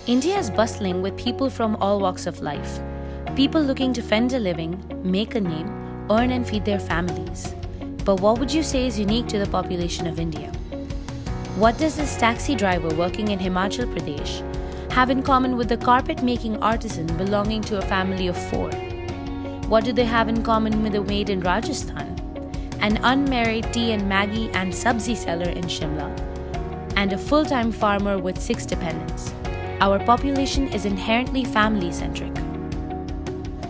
India is bustling with people from all walks of life. People looking to fend a living, make a name, earn and feed their families. But what would you say is unique to the population of India? What does this taxi driver working in Himachal Pradesh have in common with the carpet-making artisan belonging to a family of 4? What do they have in common with a maid in Rajasthan, an unmarried tea and Maggi and sabzi seller in Shimla, and a full-time farmer with 6 dependents? Our population is inherently family-centric.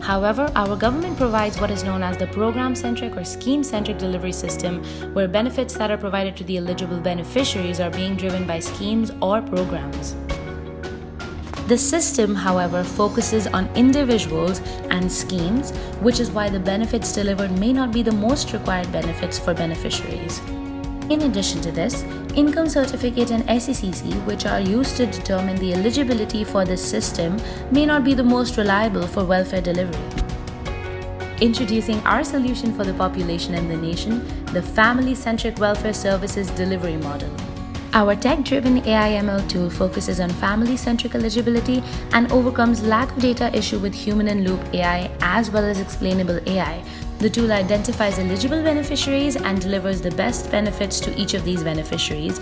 However, our government provides what is known as the program-centric or scheme-centric delivery system, where benefits that are provided to the eligible beneficiaries are being driven by schemes or programs. The system, however, focuses on individuals and schemes, which is why the benefits delivered may not be the most required benefits for beneficiaries. In addition to this, income certificate and SECC, which are used to determine the eligibility for this system, may not be the most reliable for welfare delivery. Introducing our solution for the population and the nation, the Family-Centric Welfare Services Delivery Model. Our tech-driven AI/ML tool focuses on family-centric eligibility and overcomes lack of data issue with human-in-loop AI as well as explainable AI. The tool identifies eligible beneficiaries and delivers the best benefits to each of these beneficiaries.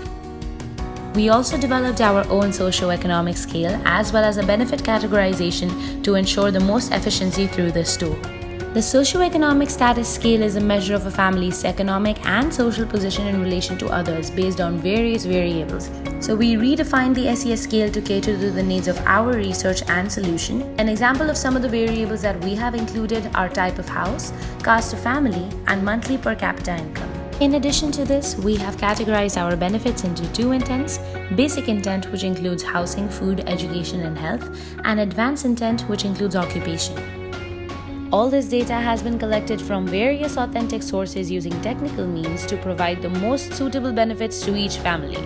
We also developed our own socio-economic scale as well as a benefit categorization to ensure the most efficiency through this tool. The socio-economic status scale is a measure of a family's economic and social position in relation to others based on various variables. So we redefined the SES scale to cater to the needs of our research and solution. An example of some of the variables that we have included are type of house, caste of family, and monthly per capita income. In addition to this, we have categorized our benefits into 2 intents: basic intent, which includes housing, food, education, and health, and advanced intent, which includes occupation. All this data has been collected from various authentic sources using technical means to provide the most suitable benefits to each family.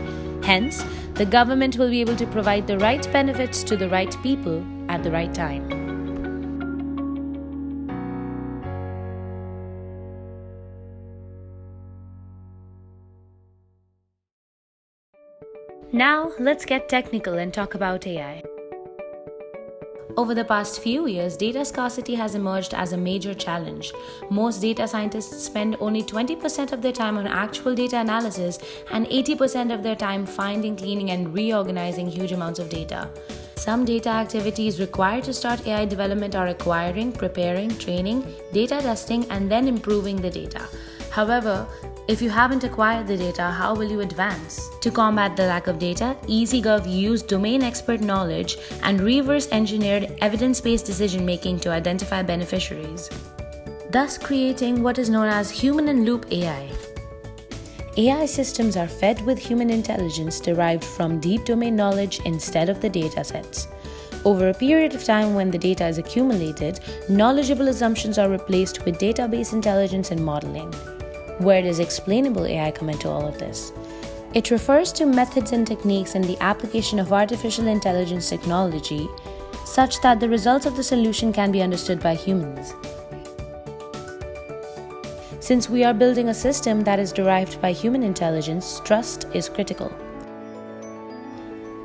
Hence, the government will be able to provide the right benefits to the right people at the right time. Now, let's get technical and talk about AI. Over the past few years, data scarcity has emerged as a major challenge. Most data scientists spend only 20% of their time on actual data analysis and 80% of their time finding, cleaning, and reorganizing huge amounts of data. Some data activities required to start AI development are acquiring, preparing, training, data testing, and then improving the data. However, if you haven't acquired the data, how will you advance? To combat the lack of data, EasyGov used domain expert knowledge and reverse engineered evidence-based decision-making to identify beneficiaries, thus creating what is known as human-in-loop AI. AI systems are fed with human intelligence derived from deep domain knowledge instead of the data sets. Over a period of time when the data is accumulated, knowledgeable assumptions are replaced with database intelligence and modeling. Where does explainable AI come into all of this? It refers to methods and techniques in the application of artificial intelligence technology such that the results of the solution can be understood by humans. Since we are building a system that is derived by human intelligence, trust is critical.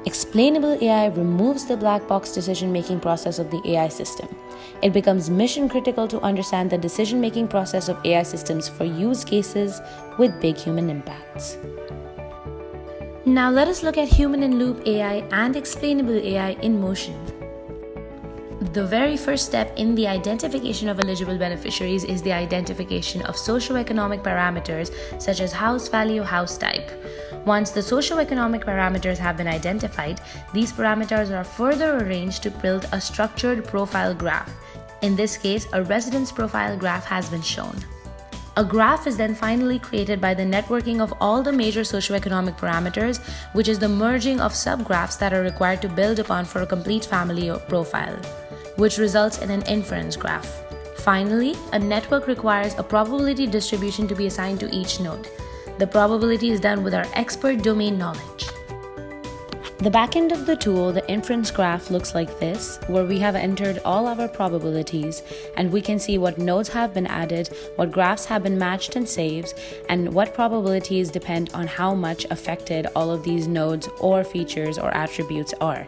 Explainable AI removes the black box decision-making process of the AI system. It becomes mission critical to understand the decision-making process of AI systems for use cases with big human impacts. Now let us look at human-in-loop AI and explainable AI in motion. The very first step in the identification of eligible beneficiaries is the identification of socioeconomic parameters such as house value, house type. Once the socioeconomic parameters have been identified, these parameters are further arranged to build a structured profile graph. In this case, a residence profile graph has been shown. A graph is then finally created by the networking of all the major socioeconomic parameters, which is the merging of subgraphs that are required to build upon for a complete family profile, which results in an inference graph. Finally, a network requires a probability distribution to be assigned to each node. The probability is done with our expert domain knowledge. The backend of the tool, the inference graph, looks like this, where we have entered all our probabilities and we can see what nodes have been added, what graphs have been matched and saved, and what probabilities depend on how much affected all of these nodes or features or attributes are.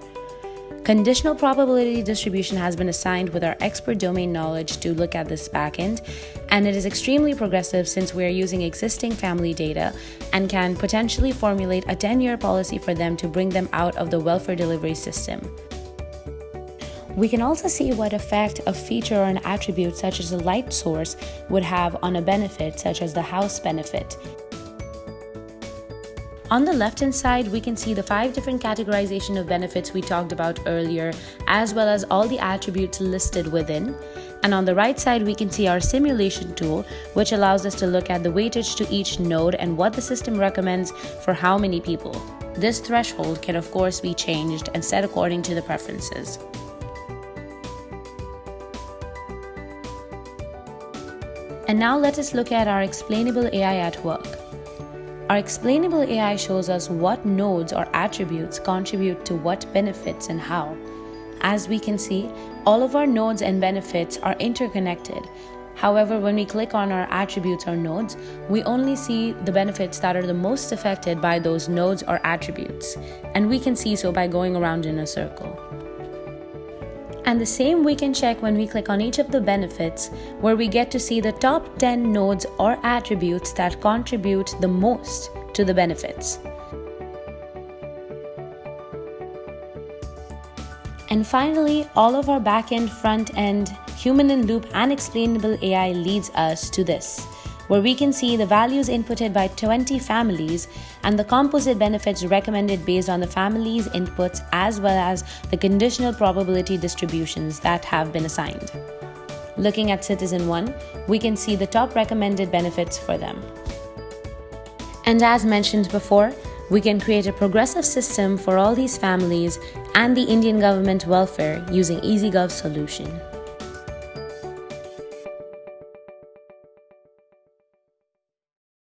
Conditional probability distribution has been assigned with our expert domain knowledge to look at this backend, and it is extremely progressive since we are using existing family data and can potentially formulate a 10-year policy for them to bring them out of the welfare delivery system. We can also see what effect a feature or an attribute such as a light source would have on a benefit such as the house benefit. On the left-hand side, we can see the 5 different categorization of benefits we talked about earlier, as well as all the attributes listed within. And on the right side, we can see our simulation tool, which allows us to look at the weightage to each node and what the system recommends for how many people. This threshold can of course be changed and set according to the preferences. And now let us look at our explainable AI at work. Our explainable AI shows us what nodes or attributes contribute to what benefits and how. As we can see, all of our nodes and benefits are interconnected. However, when we click on our attributes or nodes, we only see the benefits that are the most affected by those nodes or attributes. And we can see so by going around in a circle. And the same we can check when we click on each of the benefits, where we get to see the top 10 nodes or attributes that contribute the most to the benefits. And finally, all of our back-end, front-end, human-in-loop and explainable AI leads us to this, where we can see the values inputted by 20 families and the composite benefits recommended based on the family's inputs, as well as the conditional probability distributions that have been assigned. Looking at Citizen 1, we can see the top recommended benefits for them. And as mentioned before, we can create a progressive system for all these families and the Indian government welfare using EasyGov solution.